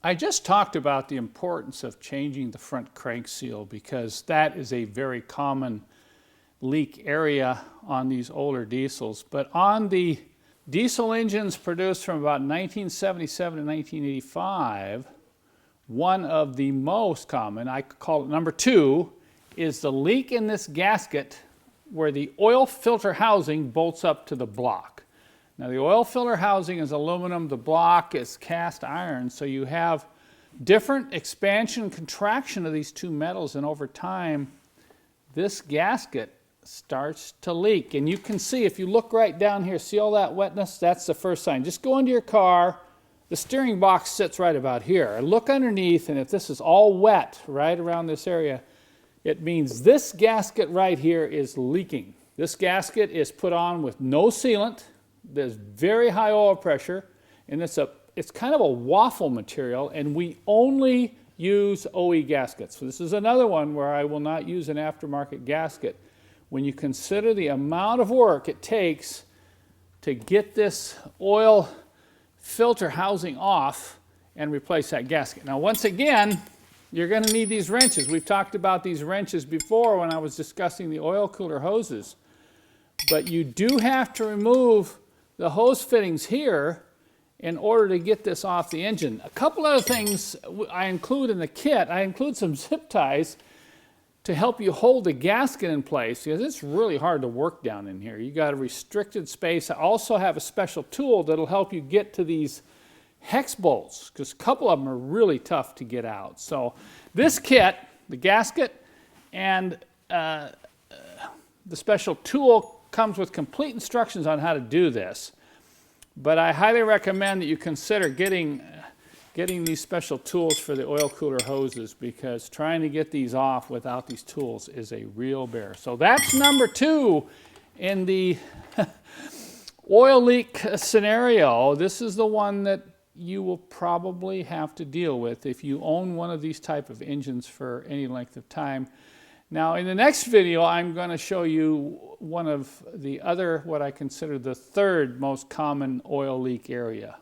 I just talked about the importance of changing the front crank seal because that is a very common leak area on these older diesels. But on the diesel engines produced from about 1977 to 1985, one of the most common, I call it number 2, is the leak in this gasket where the oil filter housing bolts up to the block. Now the oil filter housing is aluminum, the block is cast iron, so you have different expansion and contraction of these two metals, and over time this gasket starts to leak. And you can see, if you look right down here, see all that wetness? That's the first sign. Just go into your car, the steering box sits right about here. Look underneath, and if this is all wet right around this area, it means this gasket right here is leaking. This gasket is put on with no sealant. There's very high oil pressure, and it's kind of a waffle material, and we only use OE gaskets. So this is another one where I will not use an aftermarket gasket. When you consider the amount of work it takes to get this oil filter housing off and replace that gasket. Now, once again, you're going to need these wrenches. We've talked about these wrenches before when I was discussing the oil cooler hoses. But you do have to remove the hose fittings here in order to get this off the engine. A couple other things I include in the kit. I include some zip ties to help you hold the gasket in place, because it's really hard to work down in here. You got a restricted space. I also have a special tool that'll help you get to these hex bolts, because a couple of them are really tough to get out. So this kit, the gasket and the special tool, comes with complete instructions on how to do this. But I highly recommend that you consider getting these special tools for the oil cooler hoses, because trying to get these off without these tools is a real bear. So that's number 2 in the oil leak scenario. This is the one that you will probably have to deal with if you own one of these type of engines for any length of time. Now, in the next video, I'm going to show you one of the other, what I consider the 3rd most common oil leak area.